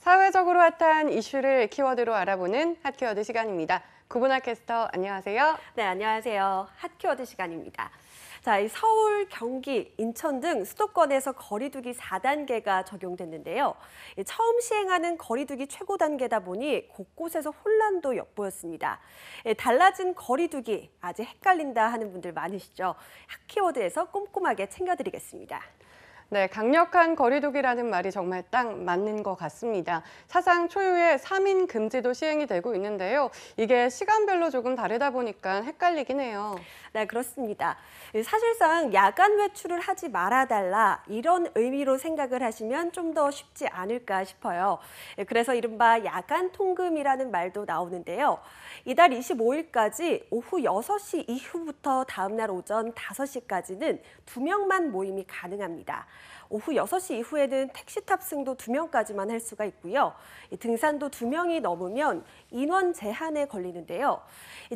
사회적으로 핫한 이슈를 키워드로 알아보는 핫키워드 시간입니다. 구분학 캐스터 안녕하세요. 네, 안녕하세요. 핫키워드 시간입니다. 자, 이 서울, 경기, 인천 등 수도권에서 거리두기 4단계가 적용됐는데요. 처음 시행하는 거리두기 최고 단계다 보니 곳곳에서 혼란도 엿보였습니다. 달라진 거리두기 아직 헷갈린다 하는 분들 많으시죠? 핫키워드에서 꼼꼼하게 챙겨드리겠습니다. 네, 강력한 거리두기라는 말이 정말 딱 맞는 것 같습니다. 사상 초유의 3인 금지도 시행이 되고 있는데요. 이게 시간별로 조금 다르다 보니까 헷갈리긴 해요. 네, 그렇습니다. 사실상 야간 외출을 하지 말아달라 이런 의미로 생각을 하시면 좀 더 쉽지 않을까 싶어요. 그래서 이른바 야간 통금이라는 말도 나오는데요. 이달 25일까지 오후 6시 이후부터 다음 날 오전 5시까지는 2명만 모임이 가능합니다. 오후 6시 이후에는 택시 탑승도 2명까지만 할 수가 있고요. 등산도 2명이 넘으면 인원 제한에 걸리는데요.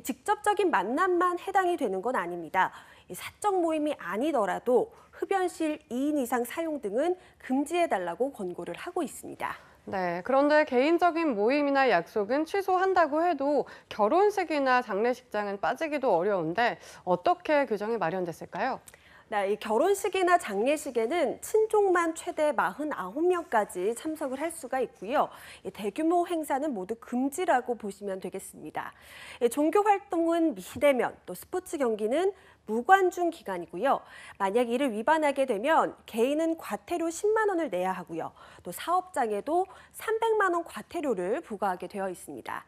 직접적인 만남만 해당이 되는 건 아닙니다. 사적 모임이 아니더라도 흡연실 2인 이상 사용 등은 금지해달라고 권고를 하고 있습니다. 네, 그런데 개인적인 모임이나 약속은 취소한다고 해도 결혼식이나 장례식장은 빠지기도 어려운데 어떻게 규정이 마련됐을까요? 네, 이 결혼식이나 장례식에는 친족만 최대 49명까지 참석을 할 수가 있고요. 대규모 행사는 모두 금지라고 보시면 되겠습니다. 종교 활동은 미대면, 또 스포츠 경기는 무관중 기간이고요. 만약 이를 위반하게 되면 개인은 과태료 10만 원을 내야 하고요. 또 사업장에도 300만 원 과태료를 부과하게 되어 있습니다.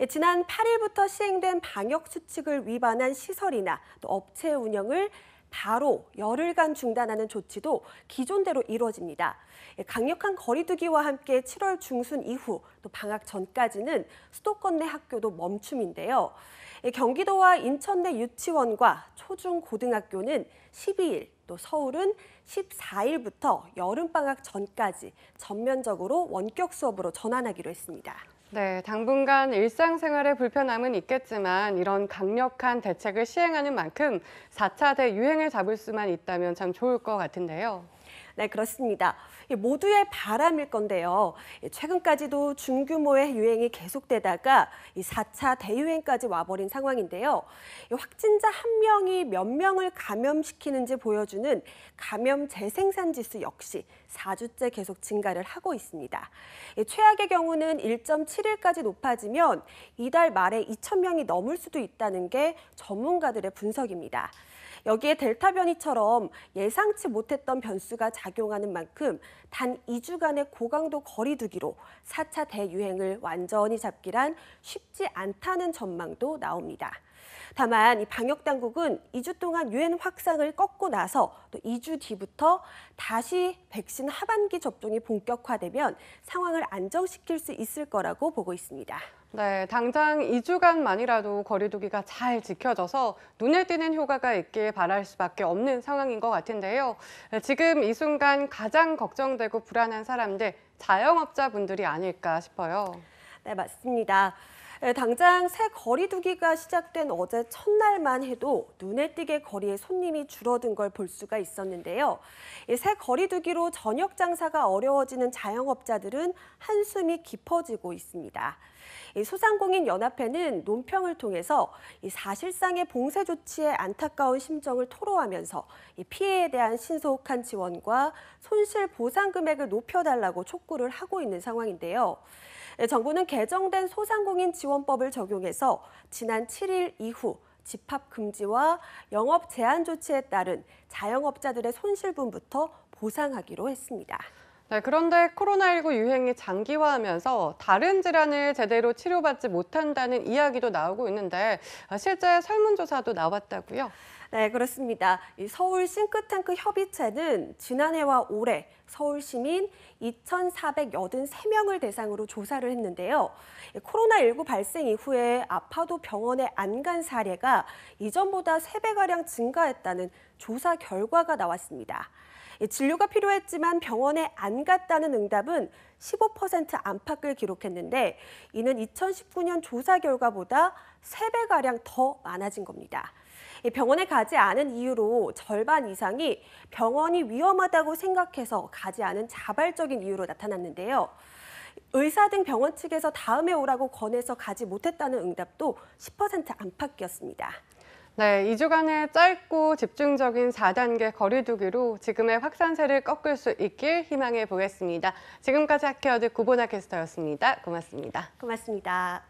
지난 8일부터 시행된 방역 수칙을 위반한 시설이나 또 업체 운영을 바로 열흘간 중단하는 조치도 기존대로 이루어집니다. 강력한 거리두기와 함께 7월 중순 이후 또 방학 전까지는 수도권 내 학교도 멈춤인데요. 경기도와 인천 내 유치원과 초중 고등학교는 12일, 또 서울은 14일부터 여름방학 전까지 전면적으로 원격 수업으로 전환하기로 했습니다. 네, 당분간 일상생활에 불편함은 있겠지만 이런 강력한 대책을 시행하는 만큼 4차 대유행을 잡을 수만 있다면 참 좋을 것 같은데요. 네, 그렇습니다. 모두의 바람일 건데요. 최근까지도 중규모의 유행이 계속되다가 이 4차 대유행까지 와버린 상황인데요. 확진자 1명이 몇 명을 감염시키는지 보여주는 감염 재생산 지수 역시 4주째 계속 증가를 하고 있습니다. 최악의 경우는 1.7일까지 높아지면 이달 말에 2,000명이 넘을 수도 있다는 게 전문가들의 분석입니다. 여기에 델타 변이처럼 예상치 못했던 변수가 작용하는 만큼 단 2주간의 고강도 거리두기로 4차 대유행을 완전히 잡기란 쉽지 않다는 전망도 나옵니다. 다만 이 방역 당국은 2주 동안 유행 확산을 꺾고 나서 또 2주 뒤부터 다시 백신 하반기 접종이 본격화되면 상황을 안정시킬 수 있을 거라고 보고 있습니다. 네, 당장 2주간만이라도 거리두기가 잘 지켜져서 눈에 띄는 효과가 있길 바랄 수밖에 없는 상황인 것 같은데요. 지금 이 순간 가장 걱정되고 불안한 사람들, 자영업자분들이 아닐까 싶어요. 네, 맞습니다. 당장 새 거리두기가 시작된 어제 첫날만 해도 눈에 띄게 거리에 손님이 줄어든 걸 볼 수가 있었는데요. 새 거리두기로 저녁 장사가 어려워지는 자영업자들은 한숨이 깊어지고 있습니다. 소상공인연합회는 논평을 통해서 사실상의 봉쇄 조치에 안타까운 심정을 토로하면서 피해에 대한 신속한 지원과 손실 보상 금액을 높여달라고 촉구를 하고 있는 상황인데요. 정부는 개정된 소상공인 지원법을 적용해서 지난 7일 이후 집합 금지와 영업 제한 조치에 따른 자영업자들의 손실분부터 보상하기로 했습니다. 네, 그런데 코로나19 유행이 장기화하면서 다른 질환을 제대로 치료받지 못한다는 이야기도 나오고 있는데 실제 설문조사도 나왔다고요? 네, 그렇습니다. 이 서울 싱크탱크 협의체는 지난해와 올해 서울 시민 2,483명을 대상으로 조사를 했는데요. 코로나19 발생 이후에 아파도 병원에 안 간 사례가 이전보다 3배가량 증가했다는 조사 결과가 나왔습니다. 진료가 필요했지만 병원에 안 갔다는 응답은 15% 안팎을 기록했는데 이는 2019년 조사 결과보다 3배가량 더 많아진 겁니다. 병원에 가지 않은 이유로 절반 이상이 병원이 위험하다고 생각해서 가지 않은 자발적인 이유로 나타났는데요. 의사 등 병원 측에서 다음에 오라고 권해서 가지 못했다는 응답도 10% 안팎이었습니다. 네, 2주간의 짧고 집중적인 4단계 거리두기로 지금의 확산세를 꺾을 수 있길 희망해 보겠습니다. 지금까지 하케어드 구보나 캐스터였습니다. 고맙습니다. 고맙습니다.